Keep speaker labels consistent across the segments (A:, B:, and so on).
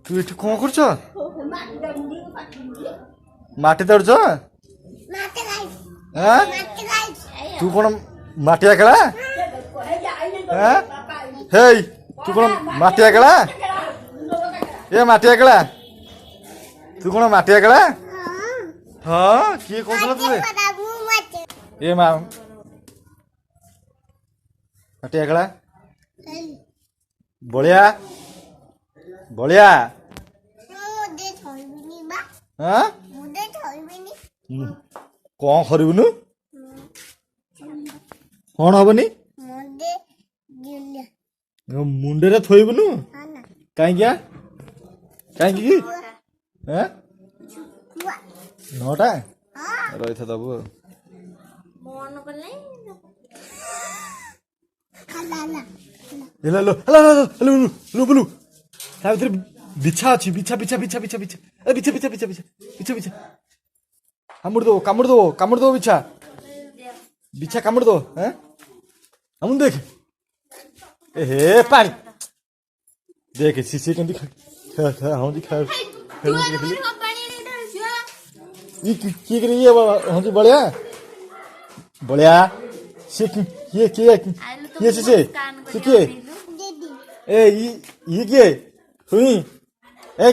A: ତୁ ଏଠି କଣ କରୁଛ? ମାଟି ତାଡୁଛ? ତୁ କଣ ମାଟିଆ ଖେଳା? ହେଇ ତୁ କଣ ମାଟିଆ ଖେଳା? ଏ ମାଟିଆ ଖେଳା ତୁ କଣ ମାଟିଆ ଖେଳା? ହଁ କିଏ କହୁଥିଲା ତତେ? ଏ ମା ମାଟିଆ ଖେଳା ବଳିଆ ବଳିଆ କଣ କରିବୁନୁ? କଣ ହବନି? ମୁଣ୍ଡରେ ଥୋଇବୁନୁ? କାହିଁକି କାହିଁକି କି ନଅଟା ରହିଥା ଦବୁ ଆଉ ତା ଭିତରେ ବିଛା ଅଛି। ବିଛା ବିଛା ବିଛା ବିଛା ବିଛା ବିଛା ବିଛା ବିଛା ବିଛା ବିଛା ବିଛା କାମୁଡ଼ି ଦବ କାମୁଡ଼ି ଦବ କାମୁଡ଼ି ଦବ ବିଛା ବିଛା କାମୁଡ଼ି ଦବ। ଆମକୁ ଦେଖ ଏ ହେ ପାଣି ଦେଖେ ସିଏ କେମିତି ହଉଛି କିଏ ଇଏ ହଉଛି ବଳିଆ ବଳିଆ ସିଏ କିଏ କିଏ କିଏ ସିଏ କିଏ ଏ ଇଏ କିଏ ଶୁଣି ଏ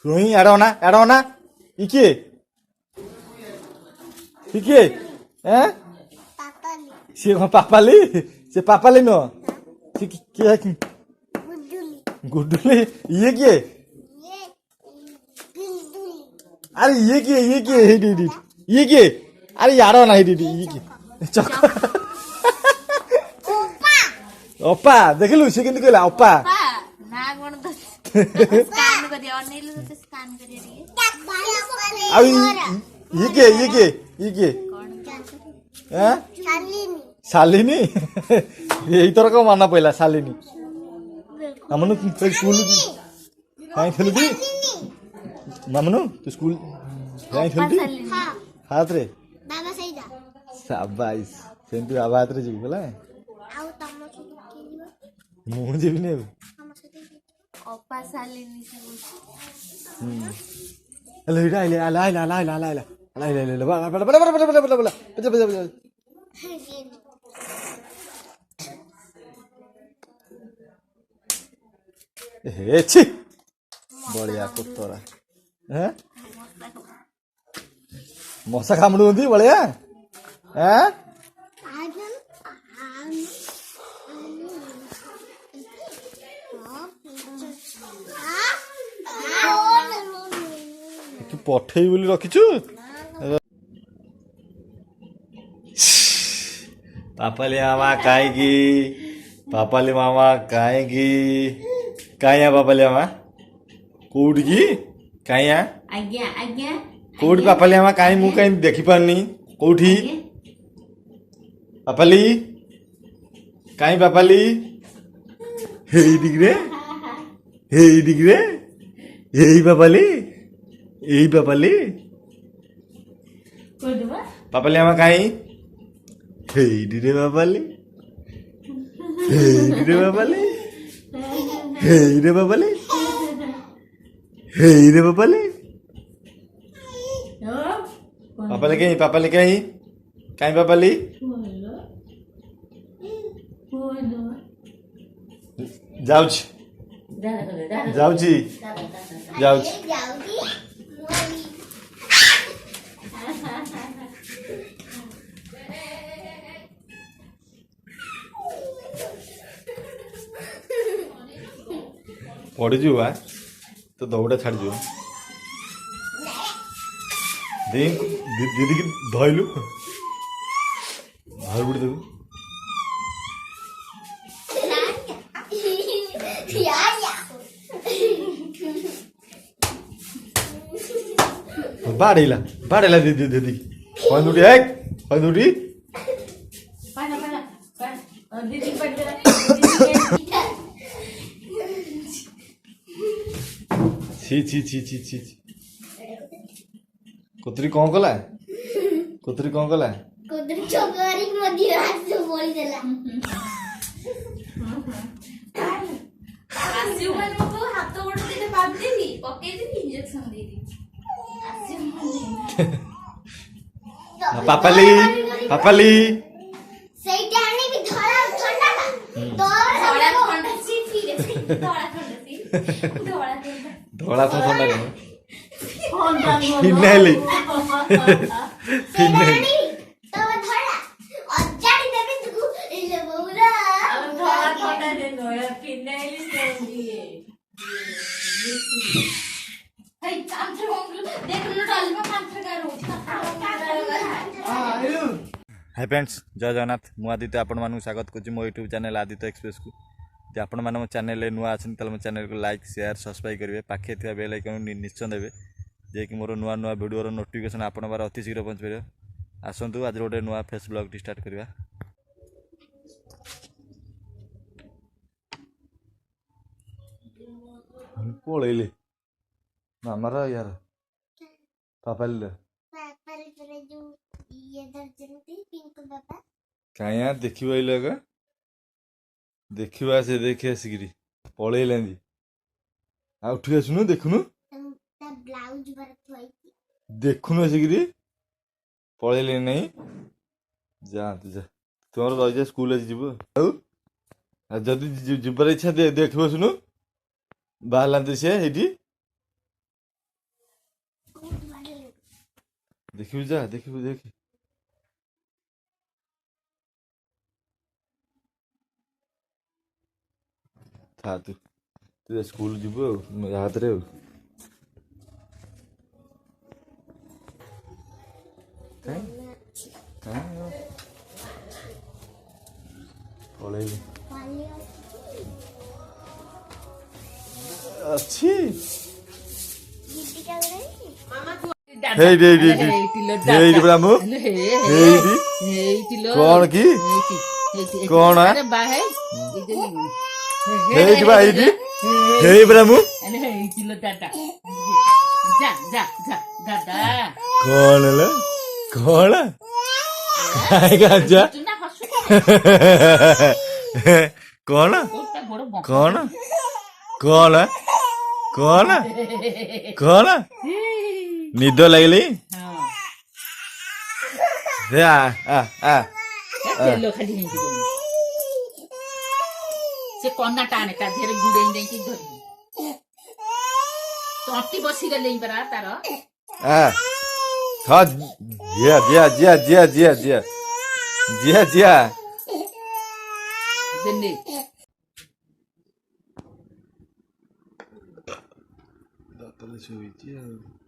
A: ଶୁଣି ଆଡନା ଇ କିଏ କିଏ ସିଏ କଣ ପାପାଲି? ସେ ପାପାଲି ନୁହଁ ସେ କିଏ? ଗୁଡୁଲି ଇଏ କିଏ? ଆରେ ଇଏ କିଏ ହେଇଟି ଇଏ କିଏ? ଆରେ ଆଡ ନା ହେଇଟି ଇଏ କିଏ? ଚକ ଅପା ଦେଖିଲୁ ସେ କେମିତି କହିଲା ଅପା? ଆଉ ଇଏ କିଏ? ଶାଲିନୀ ଏଇଥର କଣ ମନେ ପଇଲା ଶାଲିନୀ ମାମୁନୁ ସ୍କୁଲ କାହିଁ ଥିଲୁ ମାମୁନୁ ତୁ ସ୍କୁଲ କାହିଁ ଥିଲୁ ହାତରେ ସାବାଇସ୍ ସେମିତି ବାବା ହାତରେ ଯିବୁ ହେଲା। ମୁଁ ଯିବିନି ଏବେ ବଳିଆ କୁତରା ମଶା କାମୁଡୁଛନ୍ତି ବଳିଆ ତୁ ପଠେଇ ବୋଲି ରଖିଛୁ। ପାପାଲି ମାମା କାହିଁକି ପାପାଲି ମାମା କାହିଁକି କାହିଁଆ ପାପାଲି ମାମା କୋଉଠି କି କାହିଁଆ କୋଉଠି ପାପାଲି ମାମା କାହିଁ ମୁଁ କାହିଁ ଦେଖିପାରୁନି କୋଉଠି ପାପାଲି କାହିଁ ପାପାଲି ହେଇଟିକିରେ ଏଇ ପାପାଲି ପାପାଲି ମାମା କାହିଁ ହେଇଟିରେ ପାପାଲି ହେଇରେ ପାପାଲି ପାପାଲି କାହିଁ ପାପାଲି ଯାଉଛି ପଡ଼ିଯିବୁ ବା ତ ଦୌଡ଼ା ଛାଡ଼ିଯିବ ଦିଦିକି ଧଇଲୁ ଧରି ବୁଡ଼ି ଦେବୁ ବାଡ଼େଇଲା ଦିଦି ଦୁଟି ଛି କୋତରୀ କଣ କଲା
B: पके दे इंजेक्शन दे दी
A: पापाली पापाली
C: ସେଇଟା ଆଣିକି ଧଳା ଥଣ୍ଡାଟା
B: ଧଳା ଥଣ୍ଡା ସି ପିଲେ ଧଳା ଥଣ୍ଡା ସି ଧଳା ଥଣ୍ଡା
A: ଧଳା ତ ଥଣ୍ଡା କଣ
B: ଥଣ୍ଡା
A: ଫିନାଇଲି
C: ସେଇଟା ଆଣି ତ ଧଳା ଅଜାଡ଼ି ଦେବେ ତୁକୁ ଇଲେ ବଉରା
B: ଧଳା ଥଣ୍ଡା ଦେ ନୟା ଫିନାଇଲ ସେଣ୍ଡିଏ ହେଇ କାନ୍ଥରେ ମଙ୍ଗଲ देख लो डालमा कांथरे का रोटी
A: हाय फ्रेंड्स जय जगन्नाथ मु आदित्य आपण मानक स्वागत करुच्ची मो यूट्यूब चैनल आदित्य एक्सप्रेस को जे आपण मैंने मो चैनल नुआ अच्छे तो मो चैनल को लाइक शेयर सब्सक्राइब करेंगे पाखे थी बेल आइकन निश्चय देवे जे कि मोर नुआ नुआ वीडियो नोटिफिकेशन आपण बार अति शीघ्र पहुँच पार आसतु आज गोटे नुआ फेस ब्लॉग स्टार्ट करवा पलैले मामार यार पापाली
C: ପାପାରେ ତୋର ଯୋଉ ଇଏ ଧରିଛନ୍ତି ପିଙ୍କୁ ବାପା
A: क्या देखा आगे देखा से देखी आसिक पलैलानी आ उठी आसुनु देखुनु
C: ତା ବ୍ଲାଉଜ ବାର ଥୁଆଇଛି
A: देखुनु आसिक पलैले नहीं जातु जा तुम रही जा स्कूल आज जीव जदि जीवार इच्छा देख सुनु बाहर सी ये देखिबु जा देखिबु देख था तू तू स्कूल जीवु हाथ रे पलैली अच्छी
C: ଗୀତିକା ଗୁଡା
A: हेई दे दे दे हेई ब्राह्मो हेई दी कौन की कौन है हेई की भाई दी हेई ब्राह्मो कौन है कौन खाएगा जा कौन कौन कौन कौन कौन निद लगली
B: से कोना टाने ता धेर गुडे नै कि धर तोटी बसी गले बरा तार
A: हाँ जिया जिया जिया जिया जिया जिया जिया जिया
B: देने
A: दातले सोईची हाँ